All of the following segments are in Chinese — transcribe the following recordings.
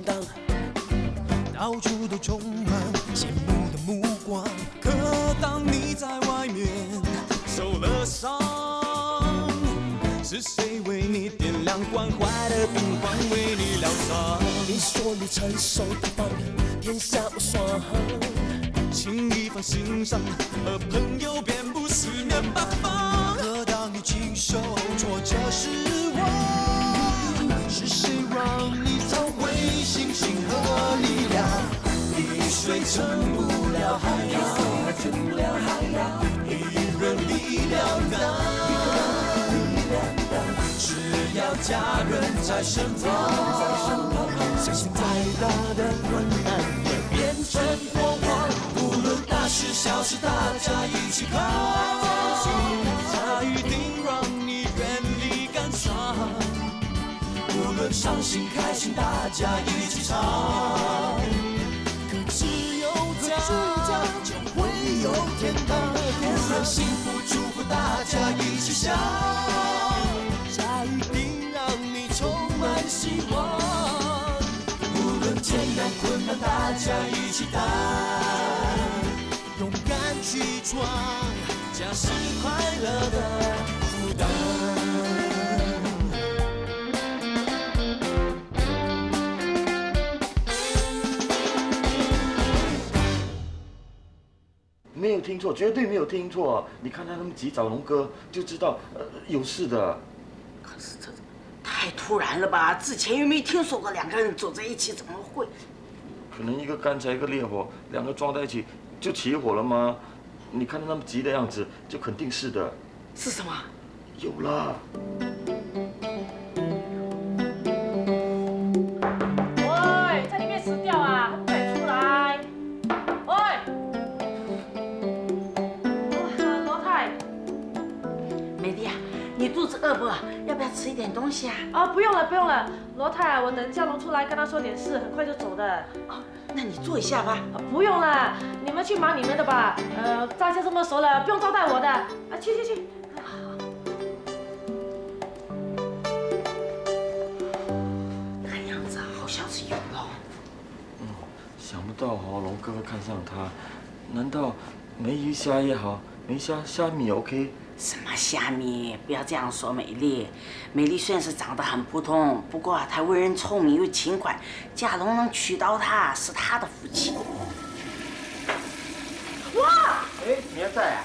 荡，到处都充满羡慕的目光。可当你在外面受了伤，是谁为你点亮关怀的灯光，为你疗伤？你说你成熟大方，天下无双，轻易放心上，而朋友便不四面八方。可当你经受挫折失望，是谁让你找回信心和力量？一水撑不了海洋，一人力量大。只要家人在身旁，相信再大的困难也变成火光。无论大事小事，大家一起扛，它一定让你远离感伤。无论伤心开心，大家一起唱。可只有这样，就会有天堂。无论幸福祝福，大家一起想。它一定让你充满希望，无论艰难困难，大家一起担，勇敢去闯，家是快乐的负担。没有听错，绝对没有听错。你看他们急找龙哥，就知道有事的。可是这太突然了吧？之前又没听说过两个人走在一起，怎么会？可能一个干柴，一个烈火，两个撞在一起就起火了吗？你看他那么急的样子，就肯定是的。是什么？有了。喂，在里面死掉啊！还不敢出来？喂，罗太。美丽啊，你肚子饿不饿？要不要吃一点东西啊？啊，不用了，不用了，罗太，我等叫龙出来跟他说点事，很快就走的。哦，那你坐一下吧。不用了，你们去忙你们的吧。大家这么熟了，不用招待我的。啊，去。看样子好像是有了。想不到龙哥会看上他，难道没鱼虾也好，没虾米 OK？什么虾米？不要这样说，美丽。美丽虽然是长得很普通，不过她为人聪明又勤快，嘉龙能娶到她是他的福气。哇！哎，你还在啊？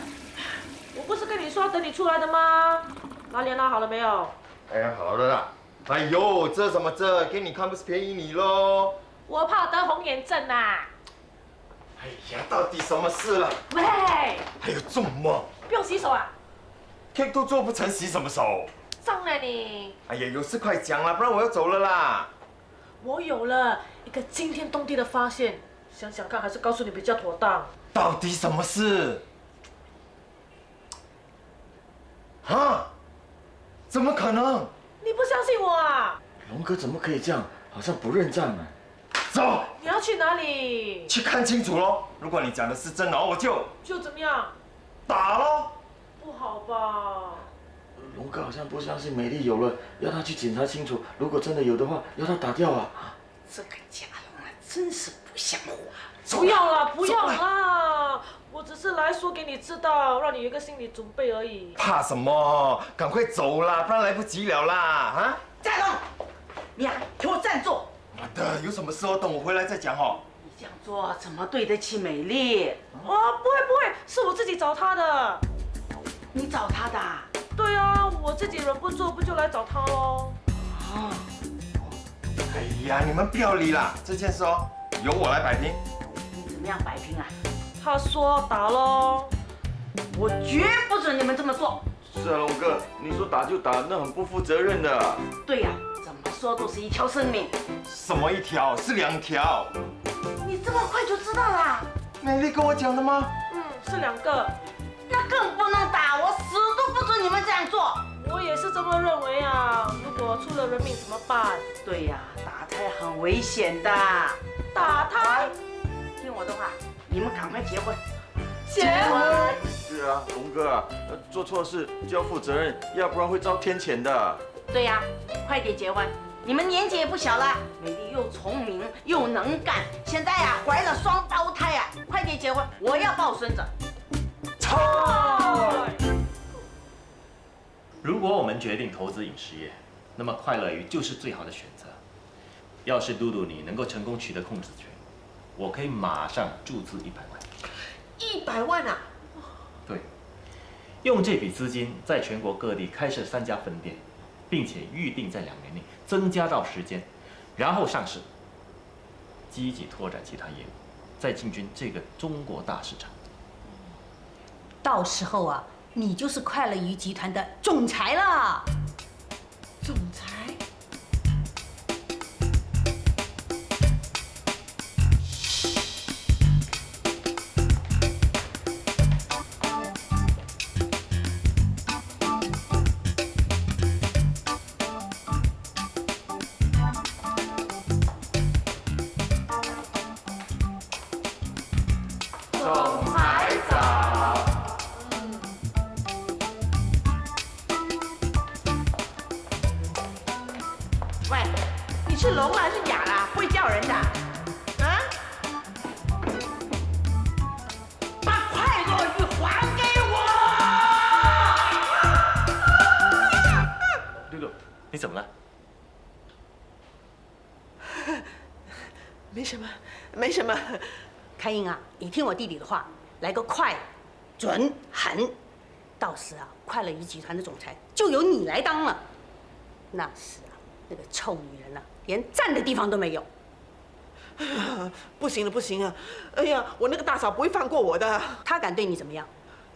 我不是跟你说等你出来的吗？拉链拉好了没有？哎，好了啦。哎呦，这什么这？给你看不是便宜你喽？我怕得红眼症呐。哎呀，到底什么事了？喂，还有这么不用洗手啊？ cake 都做不成，洗什么手？脏了你！哎呀，有事快讲啦，不然我要走了啦。我有了一个惊天动地的发现，想想看，还是告诉你比较妥当。到底什么事？啊？怎么可能？你不相信我啊？龙哥怎么可以这样？好像不认账啊！走，你要去哪里？去看清楚喽。如果你讲的是真的，我就怎么样？打喽。不好吧？龙哥好像不相信美丽有了，要他去检查清楚。如果真的有的话，要他打掉啊！这个嘉龙啊，真是不像话。不要啦，不要啦！我只是来说给你知道，让你有一个心理准备而已。怕什么？赶快走啦，不然来不及了啦！啊！嘉龙，你啊，给我站住！妈的，有什么事哦？等我回来再讲哦。你这样做怎么对得起美丽？哦，不会，是我自己找他的。你找他的啊？对啊，我自己忍不住，不就来找他喽？啊！哎呀，你们不要理啦，这件事哦，由我来摆平。你怎么样摆平啊？他说打喽。我绝不准你们这么做。是啊，龙哥，你说打就打，那很不负责任的。对呀，怎么说都是一条生命。什么一条？是2条。你这么快就知道啦？美丽跟我讲的吗？是2个。那更不能打，我死都不准你们这样做。我也是这么认为啊。如果出了人命怎么办？对呀，打胎很危险的。打胎？听我的话，你们赶快结婚。结婚？是啊，龙哥啊，做错事就要负责任，要不然会遭天谴的。对呀，快点结婚。你们年纪也不小了，美丽又聪明，能干，现在呀怀了双胞胎啊，快点结婚，我要抱孙子。如果我们决定投资影视业，那么快乐鱼就是最好的选择。要是嘟嘟你能够成功取得控制权，我可以马上注资100万。100万啊！对，用这笔资金在全国各地开设3家分店，并且预定在2年内增加到10间，然后上市，积极拓展其他业务，再进军这个中国大市场。到时候啊，你就是快乐鱼集团的总裁了。总裁。喂，你是聋了还是哑了？不会叫人的？啊？把快乐鱼还给我！露露，你怎么了？没什么，没什么。开英啊，你听我弟弟的话，来个快、准、狠，到时啊，快乐鱼集团的总裁就由你来当了。那时啊，那个臭女人啊，连站的地方都没有。不行了，不行啊！哎呀，我那个大嫂不会放过我的，她敢对你怎么样？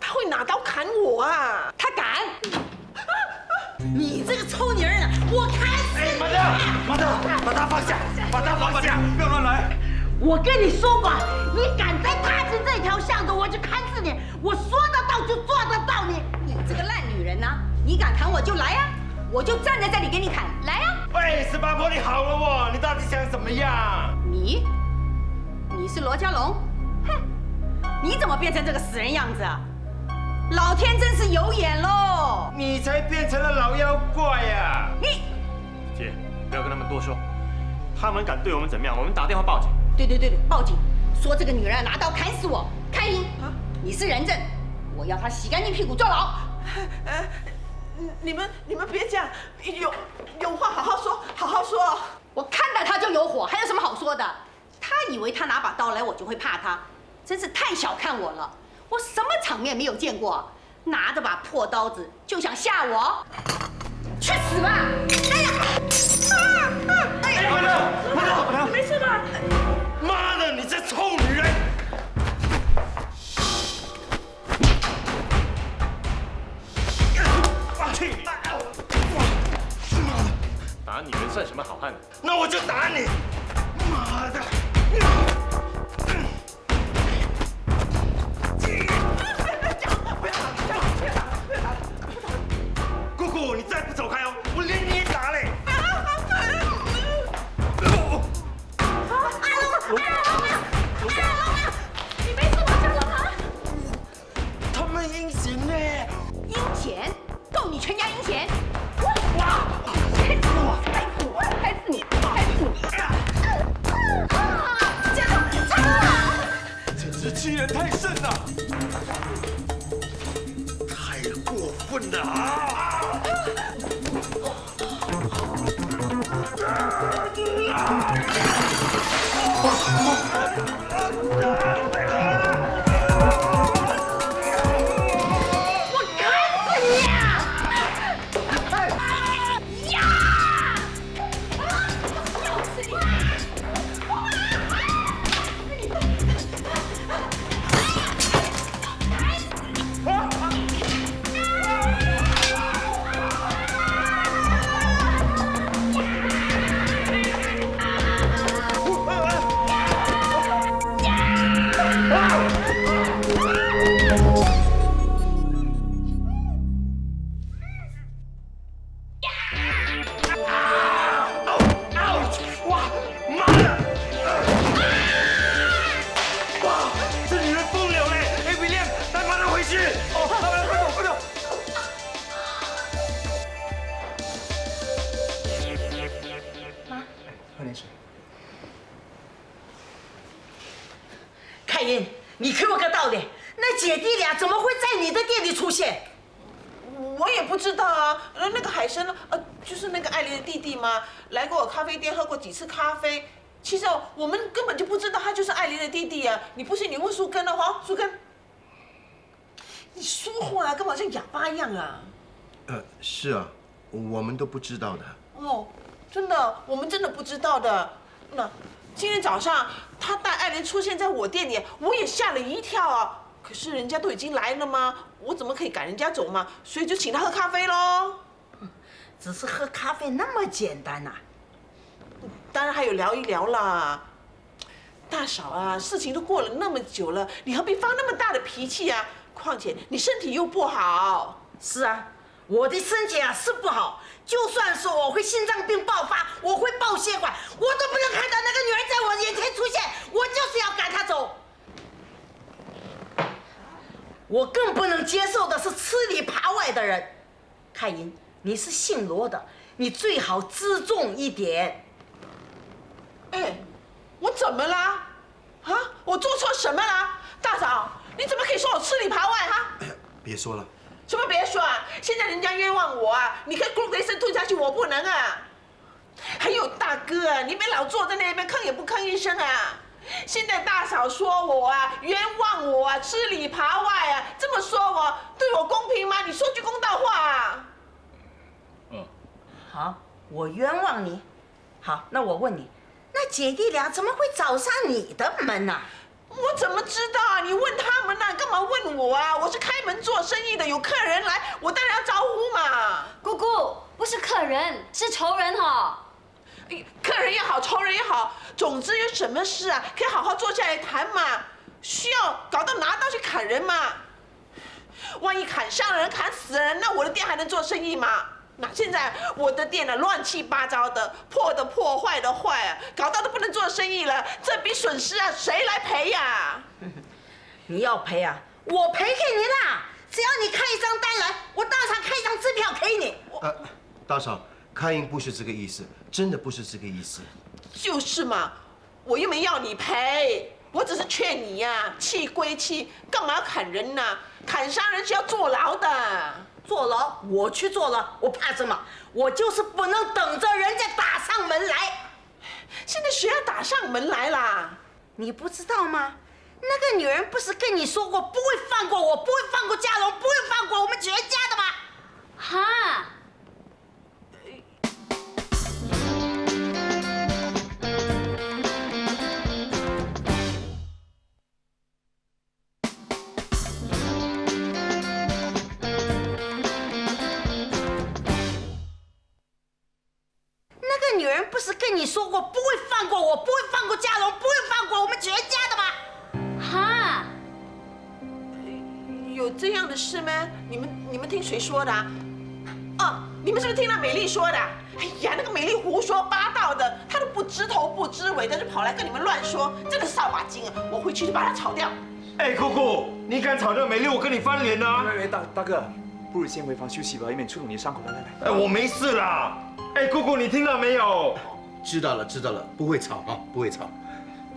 她会拿刀砍我啊！她敢！你这个臭女人啊，我砍死你！马大，把他放下，把他放下，不要乱来。我跟你说过，你敢再踏进这条巷子，我就砍死你！我说得到就做得到你！你这个烂女人呐、你敢砍我就来啊！我就站在这里给你砍，来啊！喂，18婆，你好了哦，你到底想怎么样？你是罗家龙？哼，你怎么变成这个死人样子啊？老天真是有眼喽！你才变成了老妖怪呀！你，姐，不要跟他们多说，他们敢对我们怎么样，我们打电话报警。对，报警，说这个女人拿刀砍死我。开英，你是人证，我要她洗干净屁股坐牢。你们别这样，有话好好说，好好说。我看到她就有火，还有什么好说的？她以为她拿把刀来，我就会怕她，真是太小看我了。我什么场面没有见过？拿着把破刀子就想吓我？去死吧！哎呀！马大，没事吧？妈的，你这臭女人！去！打女人算什么好汉呢？那我就打你！妈的！姑姑，你再不走开哦，我连你也打嘞！你没事吧，小龙啊？他们阴险呢！阴钱，够你全家阴钱！开死你！简直欺人太甚了！太过分了啊！英，你给我个道理，那姐弟俩怎么会在你的店里出现？我也不知道啊。那个海生，就是那个艾琳的弟弟嘛，来过我咖啡店喝过几次咖啡。其实我们根本就不知道他就是艾琳的弟弟啊！你不信你问苏根了哈，苏根，你说话啊，跟好像哑巴一样啊！是啊，我们都不知道的。哦，真的，我们真的不知道的。那今天早上他带艾琳出现在我店里，我也吓了一跳啊！可是人家都已经来了吗？我怎么可以赶人家走嘛？所以就请他喝咖啡喽。只是喝咖啡那么简单呐？当然还有聊一聊啦。大嫂啊，事情都过了那么久了，你何必发那么大的脾气啊？况且你身体又不好。是啊，我的身体啊是不好，就算是我会心脏病爆发，我会爆血管，我都不能看到那个女人在我眼前出现，我就是要赶她走。我更不能接受的是吃里扒外的人。凯英，你是姓罗的，你最好自重一点。哎，我怎么啦？啊，我做错什么啦？大嫂，你怎么可以说我吃里扒外哈？别说了，什么别说啊！现在人家冤枉我啊，你可以咕噜一声吞下去，我不能啊。还有大哥啊，你别老坐在那边吭也不吭一声啊！现在大嫂说我啊，冤枉我啊，吃里扒外啊，这么说我对我公平吗？你说句公道话啊！好，我冤枉你。好，那我问你，那姐弟俩怎么会找上你的门呢？我怎么知道啊？你问他们呢，干嘛问我啊？我是开门做生意的，有客人来，我当然要招呼嘛。姑姑，不是客人，是仇人哈。客人也好，仇人也好，总之有什么事啊，可以好好坐下来谈嘛。需要搞到拿刀去砍人嘛？万一砍伤人、砍死人，那我的店还能做生意吗？那现在我的店呢，乱七八糟的，破的破，坏的坏啊，搞到都不能做生意了，这笔损失啊，谁来赔呀？你要赔啊，我赔给你啦！只要你开一张单来，我当场开一张支票给你。大嫂，开英不是这个意思，真的不是这个意思。就是嘛，我又没要你赔，我只是劝你呀，气归气，干嘛要砍人呢？砍伤人是要坐牢的。坐牢，我去坐牢，我怕什么？我就是不能等着人家打上门来。现在谁要打上门来啦？你不知道吗？那个女人不是跟你说过不会放过我，不会放过嘉荣，不会放过我们全家的吗？哈。女人不是跟你说过不会放过我，不会放过嘉荣，不会放过我们全家的吗？哈，有这样的事吗？你们听谁说的啊？哦，你们是不是听到美丽说的？哎呀，那个美丽胡说八道的，她都不知头不知尾的，就跑来跟你们乱说，真的是扫把精啊！我回去就把她炒掉。哎，姑姑，你敢吵这美丽，我跟你翻脸啊！喂，大哥，不如先回房休息吧，以免触动你的伤口。来。哎，我没事啦。哎，姑姑，你听到没有？知道了，不会吵啊，不会吵。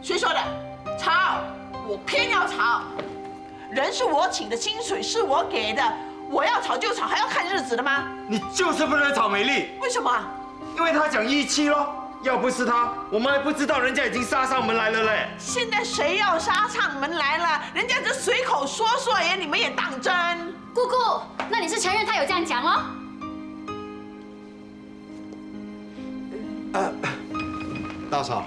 谁说的？吵！我偏要吵。人是我请的，薪水是我给的，我要吵就吵，还要看日子的吗？你就是不能吵美丽。为什么？因为她讲义气咯。要不是她，我们还不知道人家已经杀上门来了嘞。现在谁要杀上门来了？人家只随口说说而已，你们也当真？姑姑，那你是承认他有这样讲咯？大嫂，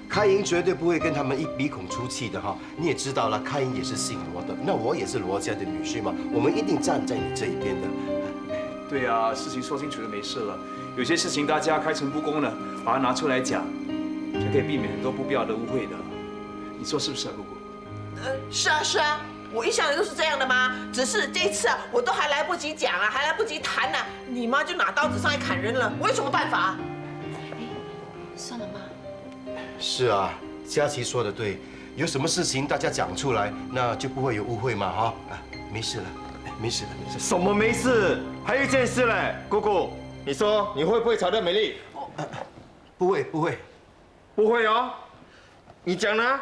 开英绝对不会跟他们一鼻孔出气的哈。你也知道了，开英也是姓罗的，那我也是罗家的女婿嘛，我们一定站在你这一边的。对啊，事情说清楚就没事了。有些事情大家开诚布公的，把它拿出来讲，才可以避免很多不必要的误会的。你说是不是啊，姑姑？是啊，我一向都是这样的嘛。只是这次啊，我都还来不及讲啊，还来不及谈呢，你妈就拿刀子上来砍人了，我有什么办法？算了妈。是啊，佳琪说的对，有什么事情大家讲出来，那就不会有误会嘛哈。没事了。什么没事？还有一件事嘞，姑姑，你说你会不会吵得美丽？不会。不会哦。你讲呢？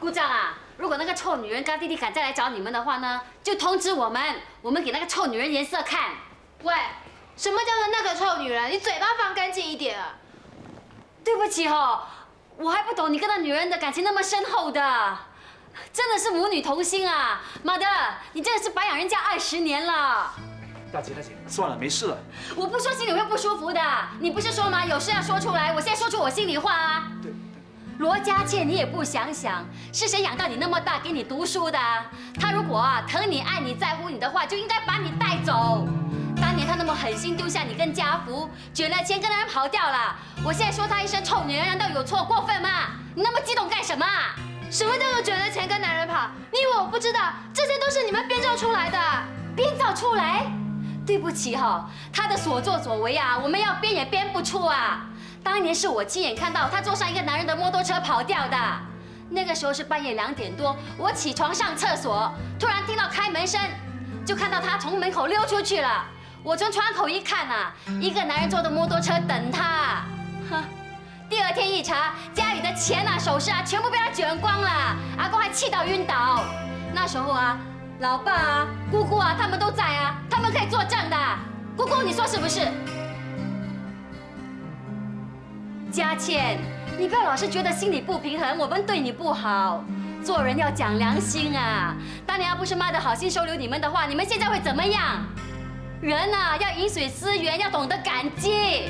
姑丈啊，如果那个臭女人跟弟弟敢再来找你们的话呢，就通知我们，我们给那个臭女人颜色看。喂，什么叫做那个臭女人？你嘴巴放干净一点啊！对不起哦，我还不懂你跟那女人的感情那么深厚的，真的是母女同心啊！妈的，你真的是白养人家20年了。大姐，算了，没事了。我不说心里会不舒服的，你不是说吗？有事要说出来，我现在说出我心里话啊。对。罗家倩，你也不想想，是谁养到你那么大，给你读书的？他如果疼你、爱你、在乎你的话，就应该把你带走。当年他那么狠心丢下你跟家福，卷了钱跟男人跑掉了。我现在说他一声臭女人，难道有错？过分吗？你那么激动干什么？什么叫做卷了钱跟男人跑？你以为我不知道？这些都是你们编造出来的。编造出来？对不起哈，他的所作所为啊，我们要编也编不出啊。当年是我亲眼看到他坐上一个男人的摩托车跑掉的。那个时候是半夜2点多，我起床上厕所，突然听到开门声，就看到他从门口溜出去了。我从窗口一看啊，一个男人坐着摩托车等他。哼，第2天一查，家里的钱啊、首饰啊，全部被他卷光了。阿公还气到晕倒。那时候啊，老爸啊、姑姑啊，他们都在啊，他们可以作证的。姑姑，你说是不是？佳倩，你不要老是觉得心里不平衡，我们对你不好。做人要讲良心啊！当年要不是妈的好心收留你们的话，你们现在会怎么样？人啊，要饮水思源，要懂得感激。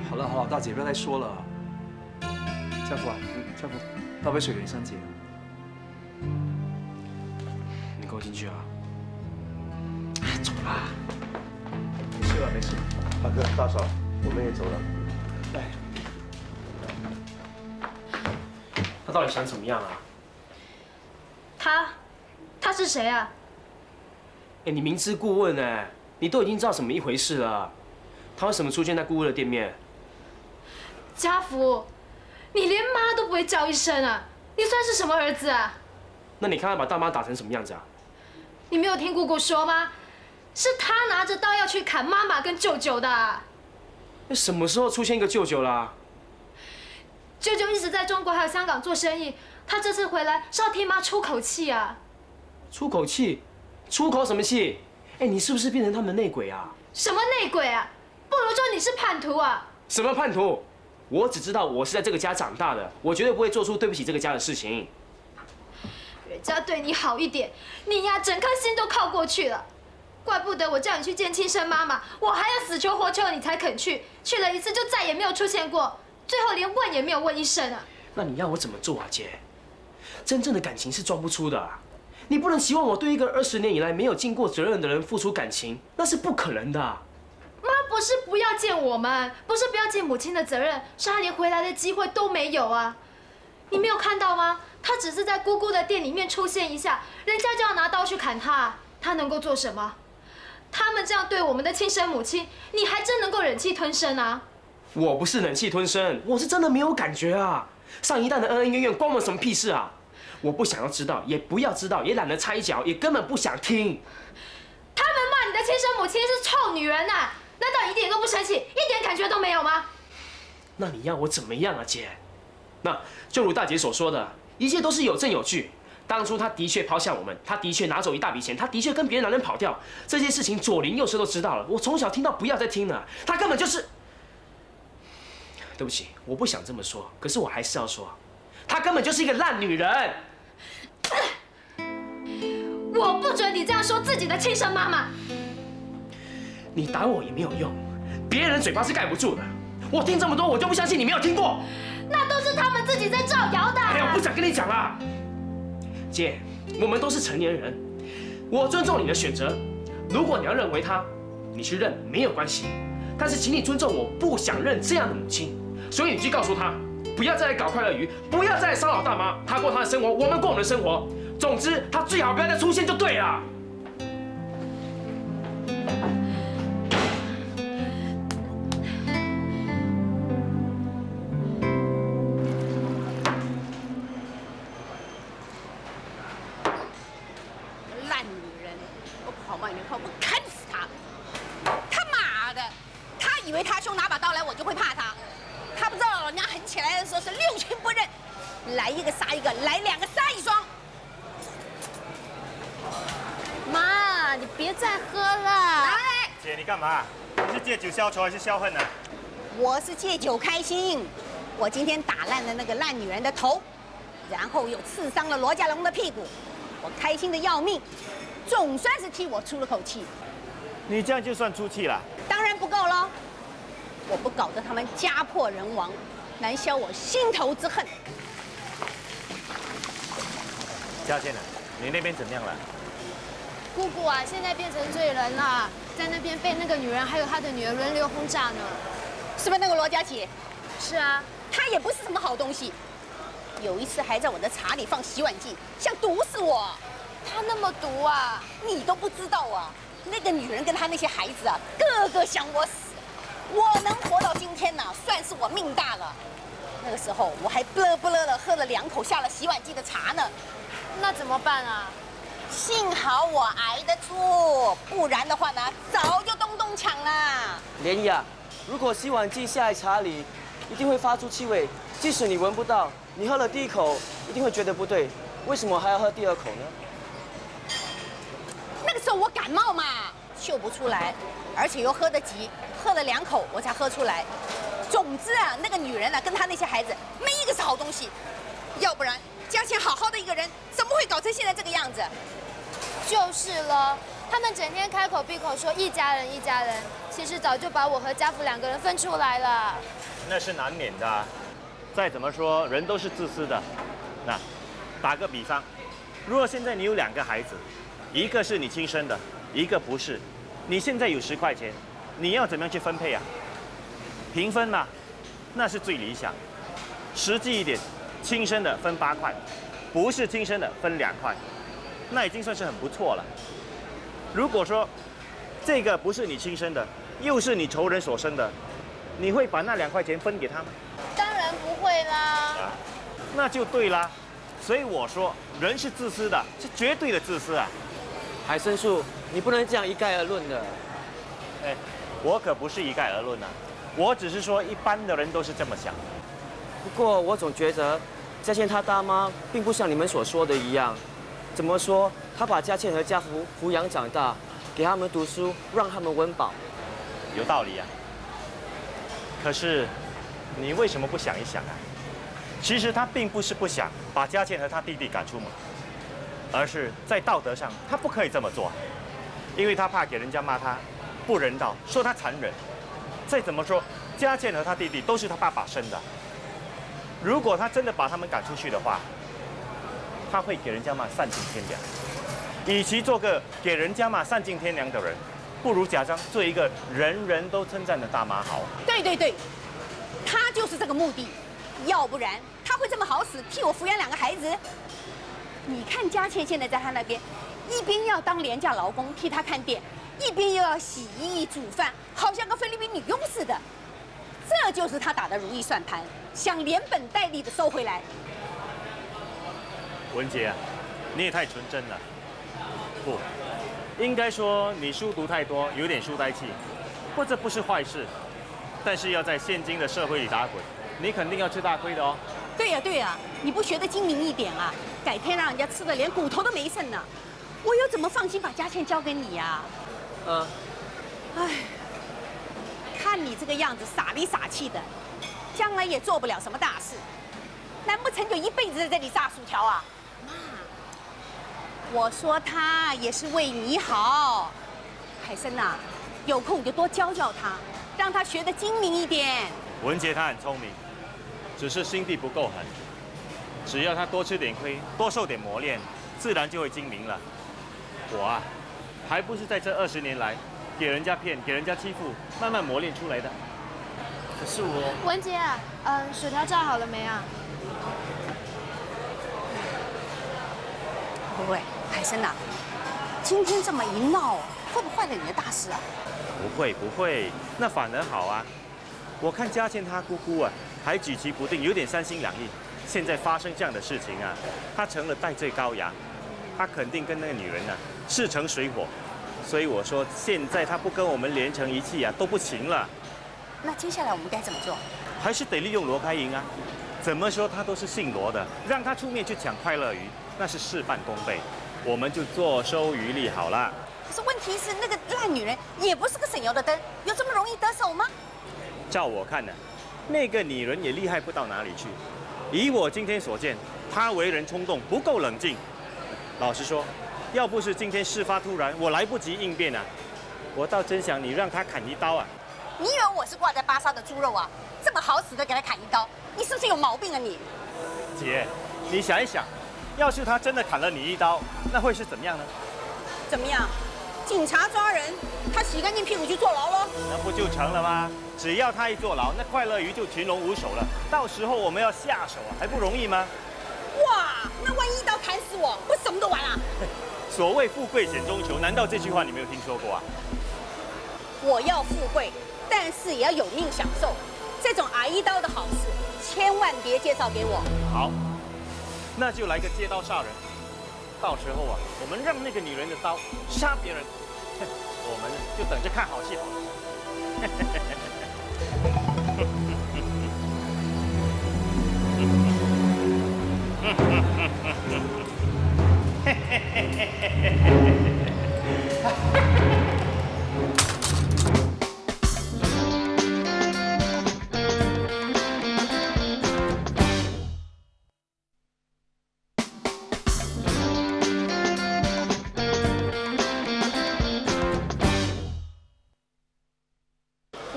好了，大姐不要再说了。家福啊，家福，倒杯水给珊姐。你跟我进去啊。走啦。没事了，没事。大哥、大嫂，我们也走了。来。他到底想怎么样啊？他是谁啊？哎，你明知故问哎，你都已经知道怎么一回事了，他为什么出现在姑姑的店面？家福，你连妈都不会叫一声啊！你算是什么儿子啊？那你看他把大妈打成什么样子啊？你没有听姑姑说吗？是他拿着刀要去砍妈妈跟舅舅的。那什么时候出现一个舅舅啦？舅舅一直在中国还有香港做生意，他这次回来是要替妈出口气啊。出口气？出口什么气？哎，你是不是变成他们的内鬼啊？什么内鬼啊？不如说你是叛徒啊！什么叛徒？我只知道我是在这个家长大的，我绝对不会做出对不起这个家的事情。人家对你好一点，你呀整颗心都靠过去了。怪不得我叫你去见亲生妈妈，我还要死求活求你才肯去，去了一次就再也没有出现过，最后连问也没有问一声啊！那你要我怎么做啊，姐？真正的感情是装不出的啊。你不能期望我对一个20年以来没有尽过责任的人付出感情，那是不可能的。妈不是不要见我们，不是不要尽母亲的责任，是她连回来的机会都没有啊！你没有看到吗？她只是在姑姑的店里面出现一下，人家就要拿刀去砍她，她能够做什么？他们这样对我们的亲生母亲，你还真能够忍气吞声啊？我不是忍气吞声，我是真的没有感觉啊！上一代的恩恩怨怨关我什么屁事啊？我不想要知道，也不要知道，也懒得插一脚，也根本不想听。他们骂你的亲生母亲是臭女人呐，难道一点都不生气，一点感觉都没有吗？那你要我怎么样啊，姐？那就如大姐所说的，一切都是有证有据。当初他的确抛下我们，他的确拿走一大笔钱，他的确跟别的男人跑掉，这些事情左邻右舍都知道了。我从小听到不要再听了，他根本就是……对不起，我不想这么说，可是我还是要说，她根本就是一个烂女人。我不准你这样说自己的亲生妈妈。你打我也没有用，别人嘴巴是盖不住的。我听这么多，我就不相信你没有听过。那都是他们自己在造谣的。哎呀，我不想跟你讲了。姐，我们都是成年人，我尊重你的选择。如果你要认为你去认没有关系，但是请你尊重我不想认这样的母亲。所以你去告诉他，不要再来搞快乐鱼，不要再来骚扰大妈。她过她的生活，我们过我们的生活。总之，她最好不要再出现就对了。烂女人！我跑慢一点，我砍死她！他妈的，他以为他兄拿把刀来，我就会怕他。他不知道老娘狠起来的时候是六亲不认。来一个杀一个，来2个杀1双。妈，你别再喝了。来，姐，你干嘛？你是借酒消愁还是消恨呢？我是借酒开心。我今天打烂了那个烂女人的头，然后又刺伤了罗家龙的屁股，我开心的要命，总算是替我出了口气。你这样就算出气了？当然不够喽！我不搞得他们家破人亡，难消我心头之恨。佳倩呢？你那边怎么样了？姑姑啊，现在变成罪人了，在那边被那个女人还有她的女儿轮流轰炸呢。是不是那个罗家姐？是啊，她也不是什么好东西。有一次还在我的茶里放洗碗剂，想毒死我。她那么毒啊？你都不知道啊！那个女人跟她那些孩子啊，个个想我死。我能活到今天呢，算是我命大了。那个时候我还不乐不乐的喝了2口下了洗碗剂的茶呢。那怎么办啊？幸好我挨得住，不然的话呢，早就咚咚锵了。莲姨啊，如果洗碗剂下在茶里，一定会发出气味。即使你闻不到，你喝了第1口，一定会觉得不对。为什么还要喝第2口呢？那个时候我感冒嘛，嗅不出来，而且又喝得急，喝了2口我才喝出来。总之啊，那个女人啊，跟她那些孩子没一个是好东西。要不然，佳倩好好的一个人，怎么会搞成现在这个样子？就是了，他们整天开口闭口说一家人一家人，其实早就把我和家父2个人分出来了。那是难免的啊。再怎么说，人都是自私的。那，打个比方，如果现在你有2个孩子，一个是你亲生的，一个不是，你现在有10块钱，你要怎么样去分配啊？平分嘛，那是最理想。实际一点，亲生的分8块，不是亲生的分2块。那已经算是很不错了。如果说这个不是你亲生的，又是你仇人所生的，你会把那2块钱分给他吗？当然不会啦。啊，那就对啦。所以我说，人是自私的，是绝对的自私啊。海参树，你不能这样一概而论的。哎，我可不是一概而论啊，我只是说一般的人都是这么想。不过我总觉得，佳倩她大妈并不像你们所说的一样。怎么说？她把佳倩和家福抚养长大，给他们读书，让他们温饱，有道理啊。可是，你为什么不想一想啊？其实她并不是不想把佳倩和她弟弟赶出门，而是在道德上她不可以这么做，因为她怕给人家骂她不人道，说她残忍。再怎么说，佳倩和她弟弟都是她爸爸生的。如果她真的把他们赶出去的话，他会给人家骂丧尽天良。与其做个给人家骂丧尽天良的人，不如假装做一个人人都称赞的大妈好。对对对，他就是这个目的。要不然他会这么好死，替我抚养2个孩子？你看佳倩现在在他那边，一边要当廉价劳工替他看店，一边又要洗衣煮饭，好像个菲律宾女佣似的。这就是他打的如意算盘，想连本带利的收回来。文杰啊，你也太纯真了。不，应该说你书读太多，有点书呆气。这不是坏事，但是要在现今的社会里打滚，你肯定要吃大亏的哦。对呀对呀，你不学得精明一点啊，改天让人家吃的连骨头都没剩呢。我又怎么放心把佳倩交给你呀？哎，看你这个样子傻里傻气的，将来也做不了什么大事，难不成就一辈子在这里炸薯条啊？妈，我说他也是为你好，海参呐，有空你就多教教他，让他学得精明一点。文杰他很聪明，只是心地不够狠。只要他多吃点亏，多受点磨练，自然就会精明了。我啊，还不是在这20年来，给人家骗，给人家欺负，慢慢磨练出来的。可是我，文杰啊，薯条炸好了没啊？不会，海参呐，今天这么一闹，会不会坏了你的大事啊？不会不会，那反而好啊。我看佳倩她姑姑啊，还举棋不定，有点三心两意。现在发生这样的事情啊，她成了代罪羔羊，她肯定跟那个女人啊势成水火。所以我说，现在她不跟我们连成一气啊，都不行了。那接下来我们该怎么做？还是得利用罗开营啊，怎么说他都是姓罗的，让他出面去抢快乐鱼，那是事半功倍。我们就坐收渔利好了。可是问题是，那个烂女人也不是个省油的灯，有这么容易得手吗？照我看呢，那个女人也厉害不到哪里去。以我今天所见，她为人冲动，不够冷静。老实说，要不是今天事发突然，我来不及应变啊，我倒真想你让她砍一刀啊。你以为我是挂在巴沙的猪肉啊？这么好死的给他砍一刀，你是不是有毛病啊你？姐，你想一想，要是他真的砍了你一刀，那会是怎么样呢？怎么样？警察抓人，他洗干净屁股去坐牢喽？那不就成了吗？只要他一坐牢，那快乐鱼就群龙无首了。到时候我们要下手啊，还不容易吗？哇，那万一一刀砍死我，我什么都完了。所谓富贵险中求，难道这句话你没有听说过啊？我要富贵，但是也要有命享受。这种挨一刀的好事，千万别介绍给我。好，那就来个借刀杀人。到时候啊，我们让那个女人的刀杀别人，我们就等着看好戏好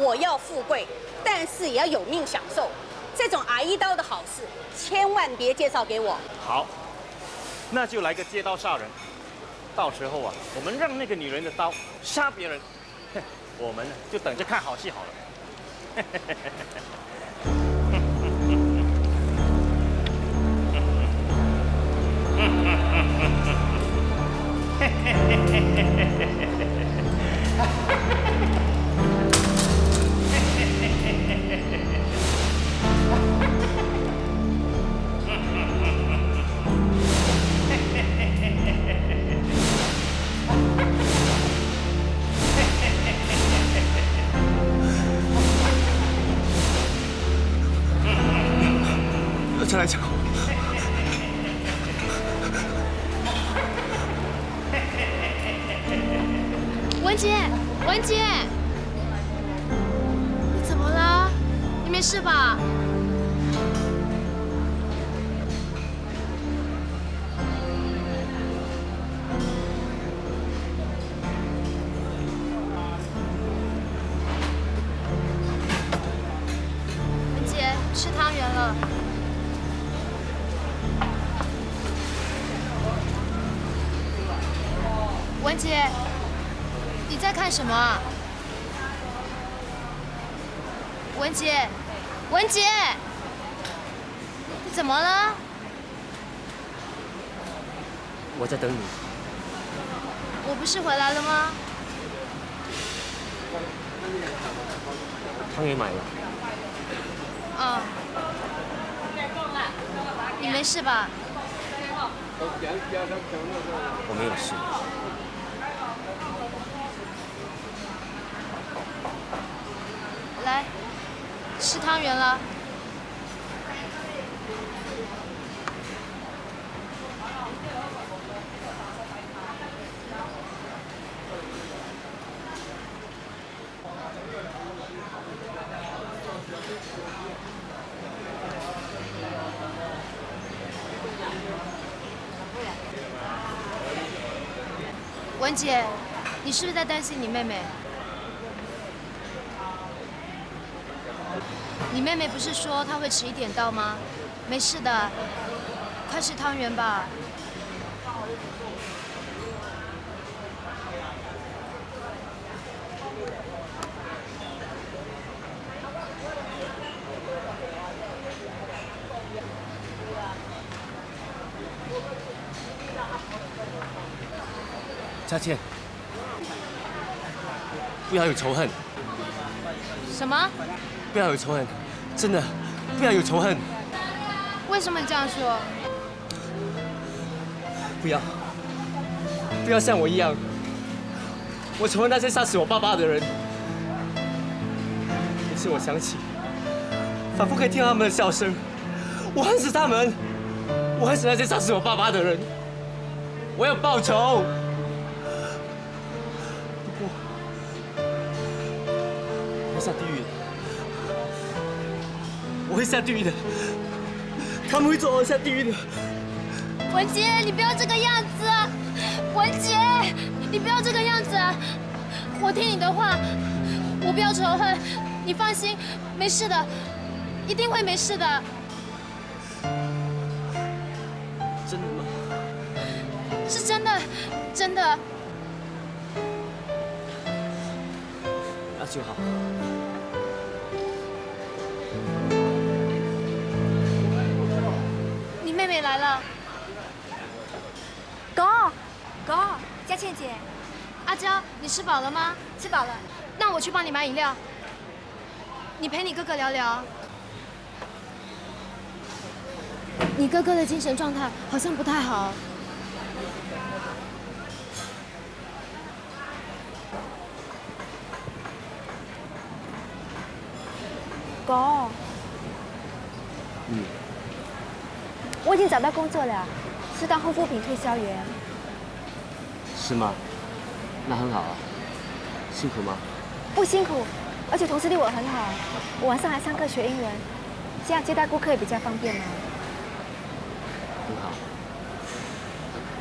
我要富贵，但是也要有命享受。这种挨一刀的好事，千万别介绍给我。好，那就来个借刀杀人。到时候啊，我们让那个女人的刀杀别人，我们就等着看好戏好了。再来讲。文杰，文杰，你怎么了？你没事吧？文杰，吃汤圆了。文杰，你在看什么啊？文杰，文杰，你怎么了？我在等你。我不是回来了吗？汤圆买了。哦。你没事吧？我没有事。来，吃汤圆了。文姐，你是不是在担心你妹妹？你妹妹不是说她会迟一点到吗？没事的，快吃汤圆吧。佳倩，不要有仇恨。什么？不要有仇恨，真的，不要有仇恨。为什么你这样说？不要像我一样，我仇恨那些杀死我爸爸的人。每次我想起，仿佛可以听到他们的笑声，我恨死他们，我恨死那些杀死我爸爸的人，我要报仇。不过，我下地狱了，我会下地狱的，他们会抓我下地狱的。文杰，你不要这个样子啊！文杰，你不要这个样子啊！我听你的话，我不要仇恨，你放心，没事的，一定会没事的。真的吗？是真的，真的。那就好。你妹妹来了。哥，佳倩姐，阿娇，你吃饱了吗？吃饱了。那我去帮你买饮料。你陪你哥哥聊聊。你哥哥的精神状态好像不太好。哥，我已经找到工作了，是当护肤品推销员。是吗？那很好啊。辛苦吗？不辛苦，而且同事对我很好。我晚上还上课学英文，这样接待顾客也比较方便嘛。很好。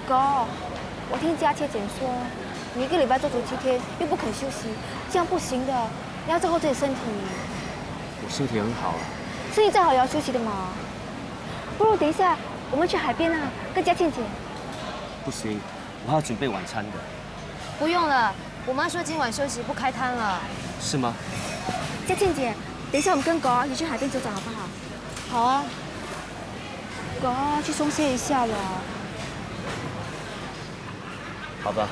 哥，我听佳倩姐说，你一个礼拜做足7天，又不肯休息，这样不行的。你要照顾自己身体。我身体很好啊。身体再好也要休息的嘛。不如等一下我们去海边啊，跟佳倩姐。不行，我还要准备晚餐的。不用了，我妈说今晚休息不开摊了。是吗？佳倩姐，等一下我们跟狗一起去海边走走好不好？好啊。狗去松懈一下了。好吧。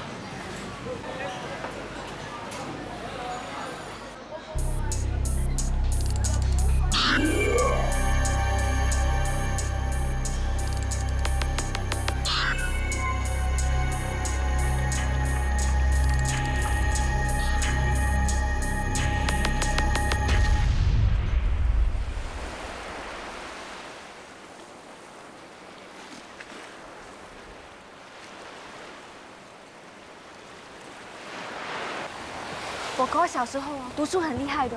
我哥小时候读书很厉害的，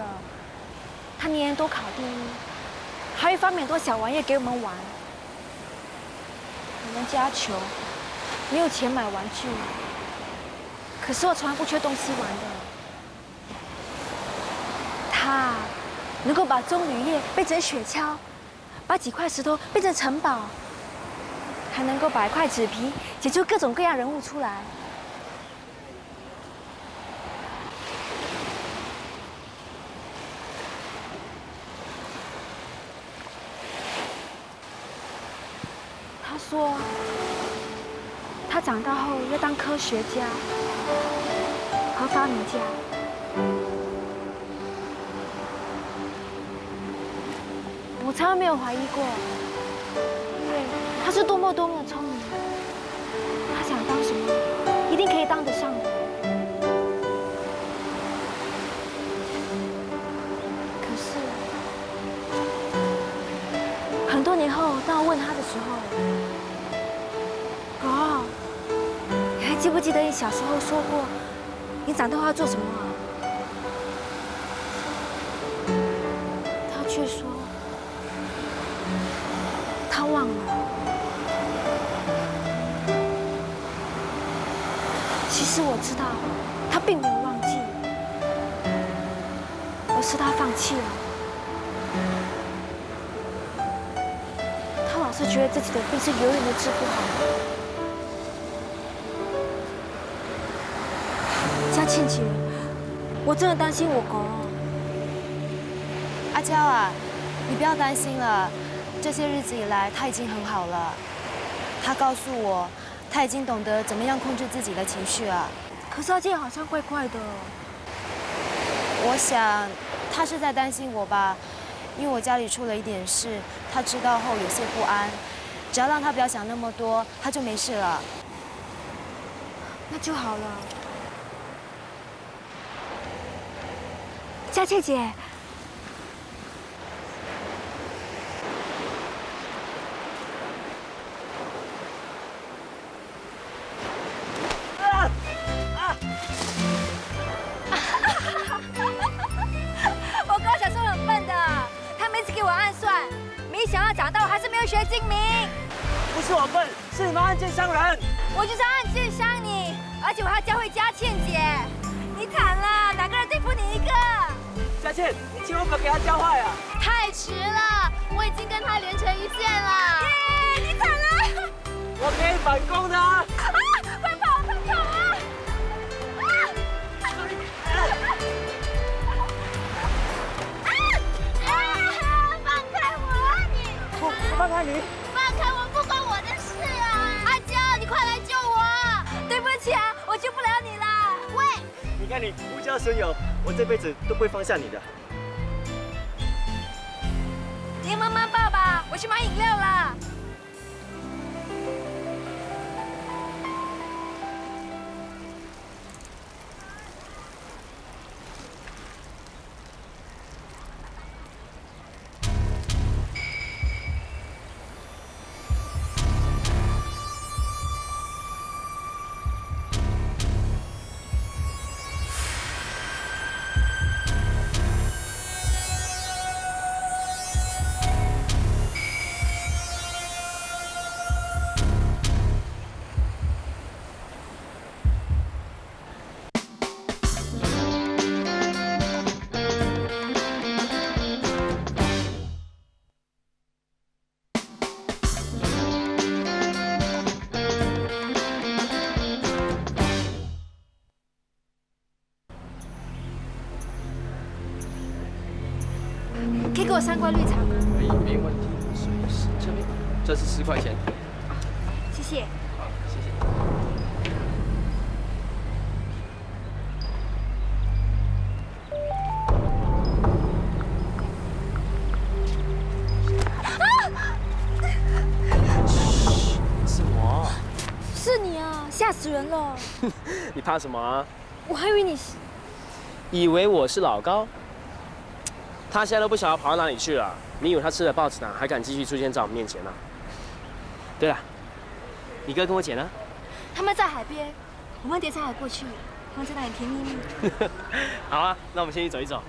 他年年都考第一，还会发明很多小玩意给我们玩。我们家穷，没有钱买玩具，可是我从来不缺东西玩的。他能够把棕榈叶变成雪橇，把几块石头变成城堡，还能够把一块纸皮写出各种各样人物出来。他说，他长大后要当科学家和发明家。我从来没有怀疑过，因为他是多么多么的聪明，他想当什么，一定可以当得上的。可是，很多年后，当我问他的时候，哥，你还记不记得你小时候说过，你长大后要做什么啊？他却说，他忘了。其实我知道，他并没有忘记，而是他放弃了。他老是觉得自己的病是永远都治不好的。佳倩姐，我真的担心我哥。阿娇啊，你不要担心了，这些日子以来他已经很好了。他告诉我，他已经懂得怎么样控制自己的情绪了。可是他今天好像怪怪的。我想他是在担心我吧，因为我家里出了一点事，他知道后有些不安。只要让他不要想那么多，他就没事了。那就好了。佳倩姐，薛敬明。不是我笨，是你们暗箭伤人。我就是暗箭伤你，而且我还要教会佳倩姐。你惨了，2个人对付你1个。佳倩，你千万不要给他教坏啊！太迟了，我已经跟他连成一线了。耶，你惨了！我可以反攻的啊！快跑，快跑啊！放开我啊你！我放开你！放开我，不关我的事啊！阿娇，你快来救我！对不起啊，我救不了你啦。喂，你看你不交损友，我这辈子都不会放下你的。柠檬妈抱吧，我去买饮料了。可以给我3罐绿茶吗？可以，没问题。所以是这边，这是10块钱。谢谢。好，谢谢。是我。是你啊，吓死人了！你怕什么啊？我还以为你是……以为我是老高？他现在都不晓得跑到哪里去了。你以为他吃了报纸呢，还敢继续出现在我们面前呢？对了，你哥跟我姐呢？他们在海边，我们等一下还过去，他们在那里甜蜜蜜。好啊，那我们先去走一走。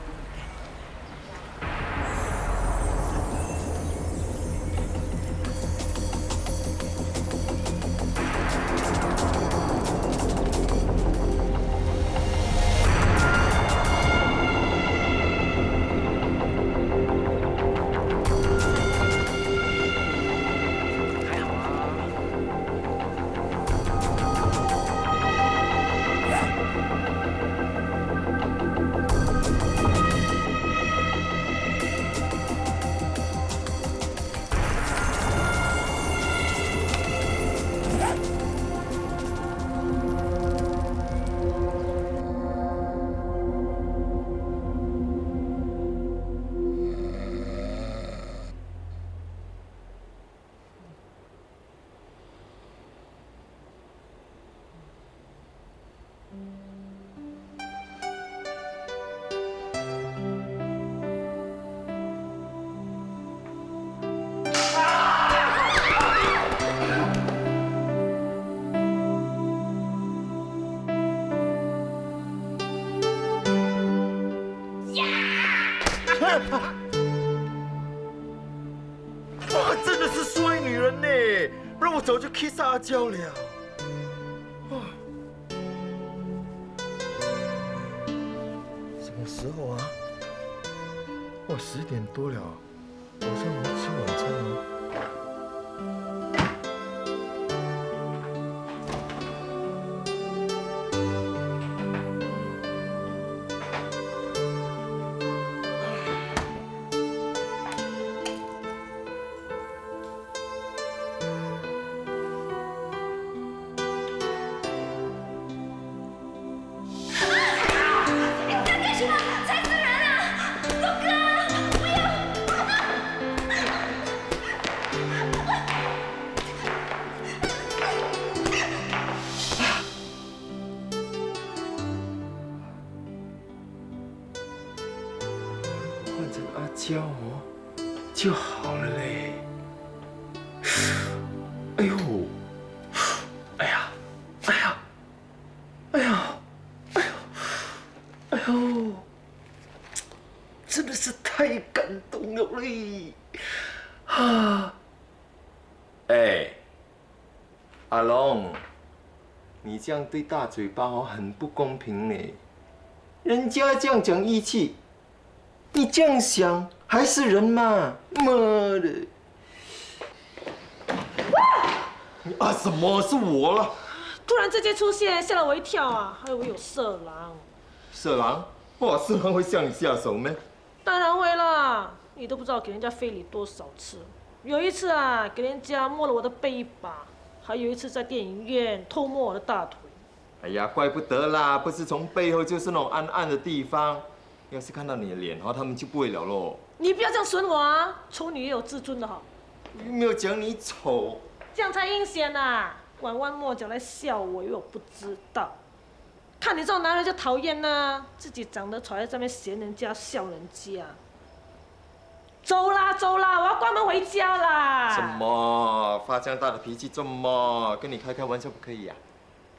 哇，真的是衰女人呢！不然我早就 kiss 阿娇了。什么时候啊？哇，11点多了，好像没吃晚餐哦。教我就好了嘞。哎呦，哎呀，哎呀，哎呀，哎呦，哎呦，真的是太感动了嘞！啊，哎，阿龙，你这样对大嘴巴很不公平呢。人家这样讲义气，你这样想还是人吗？妈的！啊，什么是我了？突然之间出现，吓了我一跳啊！还以为有色狼。色狼？哇，色狼会向你下手咩？当然会啦，你都不知道给人家非礼多少次。有一次啊，给人家摸了我的背一把，还有一次在电影院偷摸我的大腿。哎呀，怪不得啦，不是从背后就是那种暗暗的地方。要是看到你的脸，他们就不会了咯。你不要这样损我啊！丑女也有自尊的哈。我又没有讲你丑。这样才阴险呐！拐弯抹角来笑我，以为我不知道。看你这种男人就讨厌呐，自己长得丑还在那边嫌人家笑人家。走啦走啦，我要关门回家啦！什么？发这样大的脾气做么？跟你开玩笑不可以呀？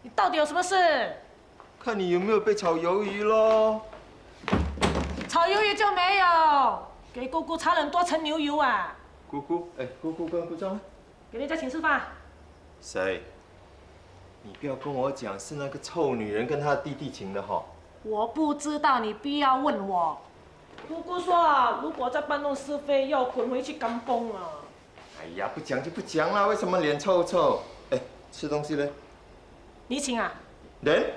你到底有什么事？看你有没有被炒鱿鱼咯。炒鱿鱼就没有，给姑姑擦了很多层牛油啊！姑姑，哎，姑姑跟姑丈呢？给人家请吃饭。谁？你不要跟我讲是那个臭女人跟她弟弟请的哈。我不知道，你不要问我。姑姑说，如果再搬弄是非，要滚回去干崩了。哎呀，不讲就不讲啦，为什么脸臭臭？哎，吃东西嘞？你请啊？人？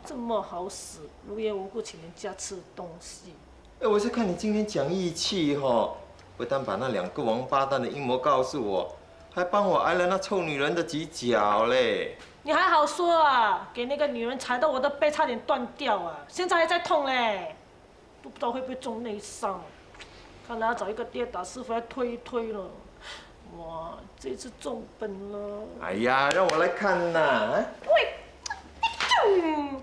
这么好使，无缘无故请人家吃东西。哎，我是看你今天讲义气哈，不但把那2个王八蛋的阴谋告诉我，还帮我挨了那臭女人的几脚嘞。你还好说啊，给那个女人踩到我的背，差点断掉啊，现在还在痛嘞，都不知道会不会中内伤。看来要找一个跌打师傅来推一推了。哇，这次中本了。哎呀，让我来看呐。喂，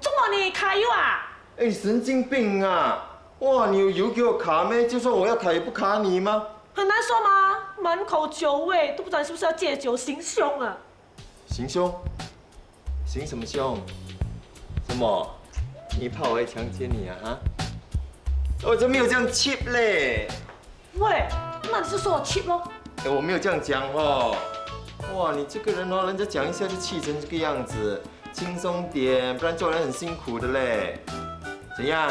中了你卡油啊？哎，神经病啊！哇，你有油给我卡咩？就算我要卡也不卡你吗？很难说吗？满口酒味，都不知道你是不是要借酒行凶啊？行凶？行什么凶？什么？你怕我会强奸你啊？啊？我真没有这样 cheap 嘞。喂，那你是说我 cheap 咯？哎，我没有这样讲哦。哇，你这个人哦，人家讲一下就气成这个样子，轻松点，不然做人很辛苦的嘞。怎样？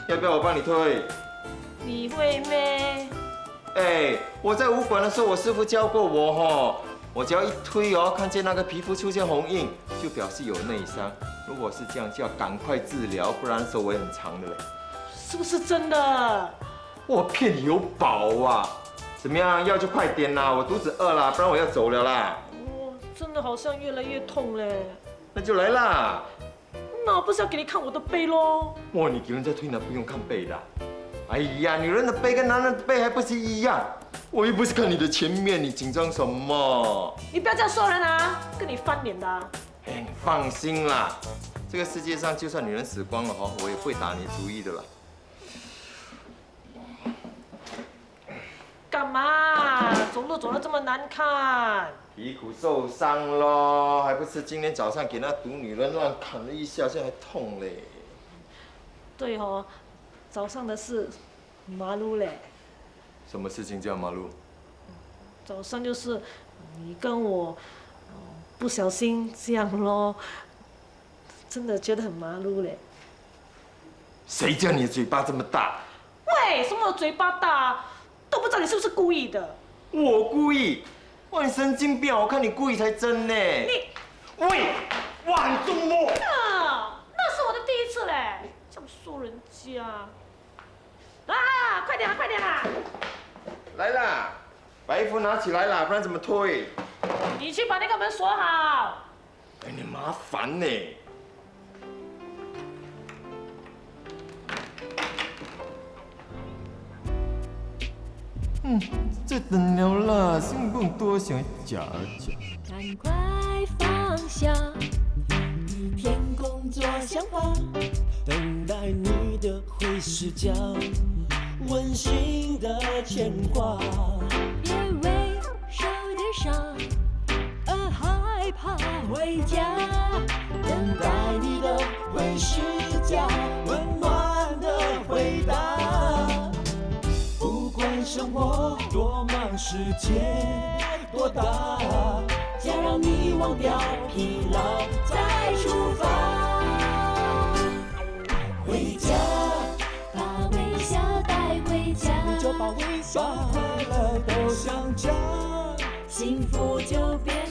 要不要我帮你推？你会咩？哎，我在武馆的时候，我师傅教过我哈，我只要一推哦，看见那个皮肤出现红印，就表示有内伤。如果是这样，就要赶快治疗，不然手会很长的嘞。是不是真的？我骗你有宝啊！怎么样，要就快点啦，我肚子饿啦，不然我要走了啦。哦，真的好像越来越痛嘞。那就来啦。那我不是要给你看我的背咯？哇，你给人家推拿不用看背的。哎呀，女人的背跟男人的背还不是一样？我又不是看你的前面，你紧张什么？你不要这样说人啊，跟你翻脸的啊。哎，你放心啦，这个世界上就算女人死光了哈，我也不会打你主意的啦。干嘛？走路走得这么难看？皮骨受伤咯，还不是今天早上给那毒女人乱砍了一下，现在还痛嘞。对哦，早上的事，马路嘞。什么事情叫马路？早上就是你跟我不小心这样咯，真的觉得很马路嘞。谁叫你的嘴巴这么大？喂，什么嘴巴大？都不知道你是不是故意的。我故意？哇，你神经病！我看你故意才真呢。你，喂，哇，你中我！那是我的第一次嘞，这样说人家。啊，快点啦，快点啦！来啦，把衣服拿起来啦，不然怎么推？你去把那个门锁好。哎，你麻烦呢。再等了啦，先不用多想，假假。赶快放下一天工作想法，等待你的回视角，温馨的牵挂。别为受点伤而害怕回家，等待你的回视角，温暖的回答。不管生活多忙，世界多大，家让你忘掉疲劳，再出发。回家，把微笑带回家，你就把微笑快乐都想家，幸福就变